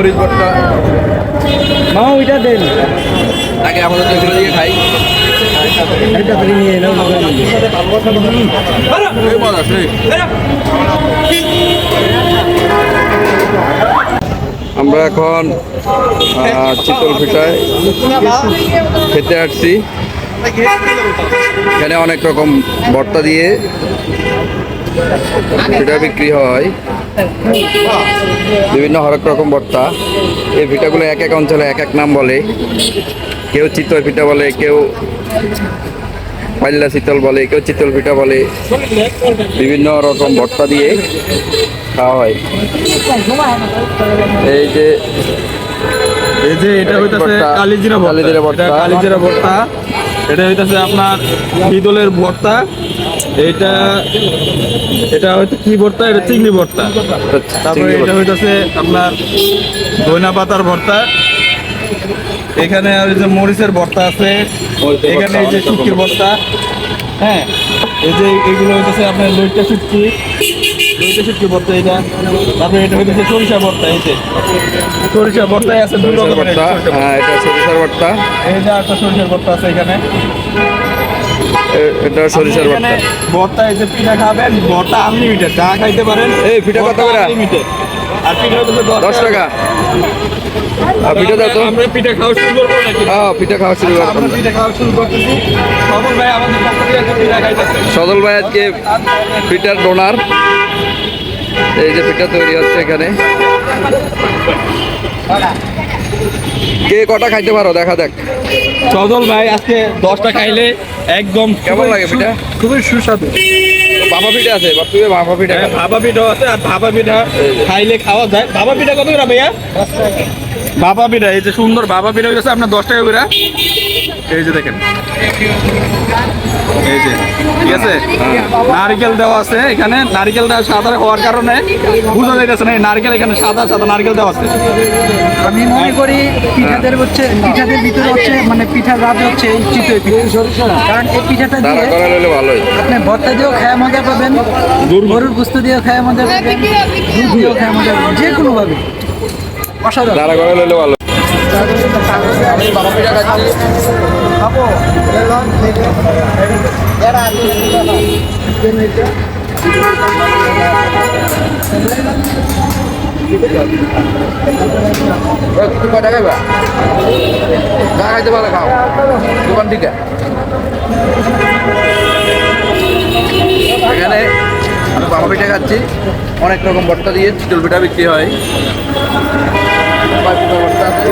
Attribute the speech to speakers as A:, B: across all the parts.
A: মরিচ ভর্তা
B: মামা ওইটা দেন
A: আগে আমাদের তো এগুলো দিয়ে খাই।
B: একটা করে নিয়ে এলাম
A: এই মজা সেই। আমরা এখন চিতল পিঠায় খেতে আসছি। এখানে অনেক রকম ভর্তা দিয়ে পিঠা বিক্রি হয়, বিভিন্ন হরেক রকম ভর্তা। এই পিঠাগুলো এক এক অঞ্চলে এক এক নাম বলে। কেউ চিতল পিঠা বলে, কেউ পাল্লা চিতল বলে, কেউ চিতল পিঠা বলে। বিভিন্ন রকম ভর্তা দিয়ে খাওয়া হয়। এই যে
B: এটা হইতাছে কালিজিরা
A: ভর্তা।
B: কালিজিরা ভর্তা, এটা হইতাছে আপনার শীতলের ভর্তা। এটা হয়তো কি ভর্তা, এটা চিংড়ি ভর্তা। তারপরে এটা হইতাছে আপনার ধনিয়া পাতার ভর্তা। এখানে আর যে মরিচের ভর্তা আছে, এখানে এই যে শুটকির ভর্তা। হ্যাঁ, এই যে এগুলো হইতেছে আপনার লইট্টা শুটকি ভর্তা এটা। তারপরে এটা হইতেছে সরিষা ভর্তা। এই যে সরিষা ভর্তায় আছে দুই রকমের
A: ভর্তা। হ্যাঁ, এটা সরিষার ভর্তা।
B: এই যে একটা সরিষার ভর্তা আছে এখানে।
A: এটা সরিষার ভর্তা।
B: ভর্তা এই যে পিঠা খাবেন, ভর্তা আনলিমিটেড, যা খাইতে পারেন।
A: এই পিঠা কত করে?
B: আনলিমিটেড। আর পিঠা হচ্ছে
A: 10 টাকা। আর পিঠা দাও তো।
B: আমরা পিঠা খাওয়া শুরু করবো নাকি?
A: হ্যাঁ, পিঠা খাওয়া শুরু করবো।
B: আমরা পিঠা খাওয়া শুরু করতেছি। সদল ভাই আমাদের পক্ষ থেকে একটা পিঠা খাইতেছে।
A: সদল ভাই আজকে পিঠার ডোনার। এই যে পিঠা তৈরি হচ্ছে এখানে। কে কটা খাইতে পারো দেখা দেখ।
B: সদল ভাই আজকে 10টা খাইলে একদম
A: কেমন লাগে পিঠা?
B: খুবই সুস্বাদু।
A: ভাপা পিঠা আছে, ভাপা পিঠা।
B: ভাপা পিঠা আছে, আর ভাপা পিঠা খাইলে খাওয়া যায়। ভাপা পিঠা কত করে ভাইয়া? ভাপা পিঠা, এই যে সুন্দর ভাপা পিঠা হইতেছে আপনার 10 টাকা করে। এই যে দেখেন, এই যে ঠিক আছে, নারকেল দেওয়া আছে এখানে। নারকেলটা সাদা হওয়ার কারণে বোঝা যাইতেছে না নারকেল, এখানে সাদা সাদা নারকেল দেওয়া আছে।
C: আমি মনে করি পিঠাদের ভিতরে হচ্ছে মানে পিঠার রাজ হচ্ছে এই চিতই পিঠা। কারণ এই পিঠাটা দিয়ে
A: ভালোই
C: আপনি ভর্তা দিয়েও খায় মজা পাবেন, গরুর গোস্ত দিয়েও খায় মজা পাবেন, দুধ দিয়েও খায় মজা পাবেন, যে কোনো ভাবে অসাধারণ।
A: দাঁড়া করে লইলে ভালো। আমি ভাপা পিঠা খাচ্ছি। তুমি কয়টা খাইবা? যা খাইতে পারো খাও দোকান থেকে। এখানে আমি ভাপা পিঠা খাচ্ছি। অনেক রকম ভর্তা দিয়ে চিতল পিঠা বিক্রি হয়। ভর্তা আছে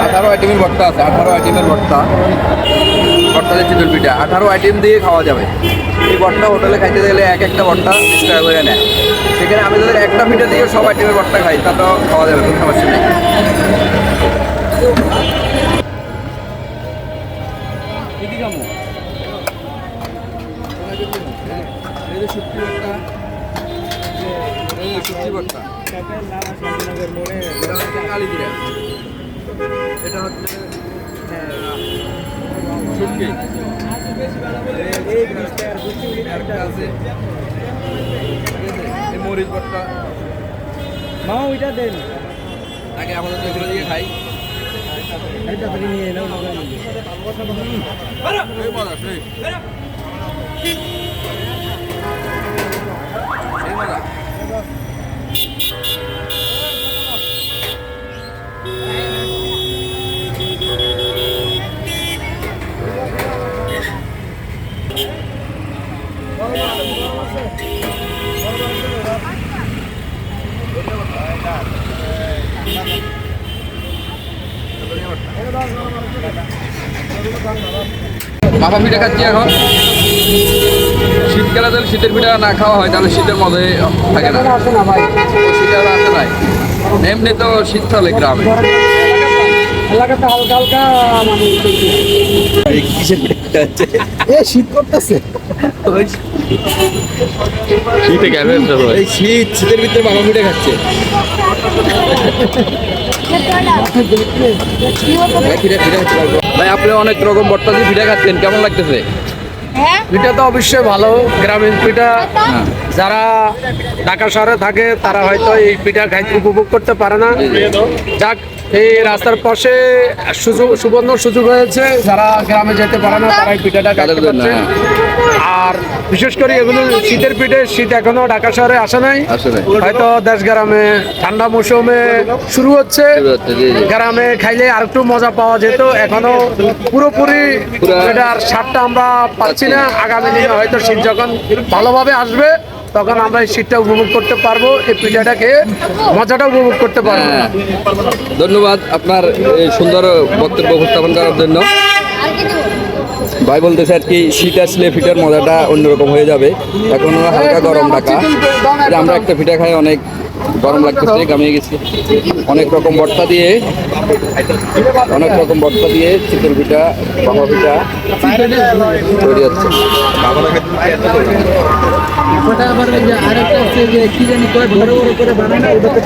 A: 18 আইটেমের ভর্তা আছে। 18 আইটেমের ভর্তা দিয়ে চিতল পিঠা 18 আইটেম দিয়ে খাওয়া যাবে। এই ভর্তা হোটেলে খাইতে গেলে এক একটা ভর্তা 20 টাকা করে নেয়। সেখানে আমি তাদের একটা পিঠা দিয়ে সব আইটেমের ভর্তা খাই, তা তো খাওয়া যাবে, কোনো সমস্যা নেই। এটা হচ্ছে শুটকি। মরিচ ভর্তা।
B: মামা ওইটা দেন
A: আগে আমাদের তো এগুলো দিয়ে খাই।
B: একটা করে নিয়ে এলাম
A: এই মজা সেই। এই মজা। ভাপা পিঠা খাচ্ছি এখন। শীতকালে যদি শীতের পিঠা না খাওয়া হয় তাহলে শীতের মধ্যে থাকে না। শীত আর আসে নাই, এমনি তো শীত চলে গ্রামে।
C: এলাকাতে হালকা হালকা মানে
A: কিসের পিঠা হচ্ছে?
C: শীত করতেছে।
A: শীতে গেলে এই শীতের ভিতরে ভাপা পিঠা খাচ্ছে। ভাই আপনি অনেক রকম ভর্তা দিয়ে পিঠা খাচ্ছেন, কেমন লাগতেছে?
D: পিঠা তো অবশ্যই ভালো, গ্রামীণ পিঠা। যারা ঢাকা শহরে থাকে তারা হয়তো এই পিঠা খাইতে উপভোগ করতে পারে না। যাক, এই রাস্তার পাশে সুবর্ণ সুযোগ হয়েছে, যারা গ্রামে যেতে পারে না তারা এই পিঠাটা খাইতে
A: তাদের জন্য,
D: পারছে। আর বিশেষ করে এগুলো শীতের পিঠে, শীত এখনো ঢাকা শহরে আসে নাই,
A: আসে নাই।
D: হয়তো দেশ গ্রামে ঠান্ডা মৌসুমে শুরু হচ্ছে।
A: জি।
D: গ্রামে খাইলে আর একটু মজা পাওয়া যেত, এখনো পুরোপুরি এটার স্বাদটা আমরা পাচ্ছি না। আগামী দিনে হয়তো শীত যখন ভালোভাবে আসবে তখন আমরা এই শীতটা উপভোগ করতে পারবো, এই পিঠাটাকে মজাটা উপভোগ করতে পারবো।
A: হ্যাঁ, ধন্যবাদ আপনার এই সুন্দর বক্তব্য উপস্থাপন করার জন্য। ভাই বলতেছে আর কি, শীত আসলে পিঠার মজাটা অন্যরকম হয়ে যাবে। এখনো হালকা গরম ঢাকা, যে আমরা একটা পিঠা খাই অনেক গরম লাগতেছে, গামিয়ে গেছি। অনেক রকম ভর্তা দিয়ে চিতল পিঠা, বাবা পিঠা তৈরি হচ্ছে।
C: ওটা আবার ওই যে আরেকটা আছে যে কি জানি কয় বড় বড় করে বানানো, ওটা তো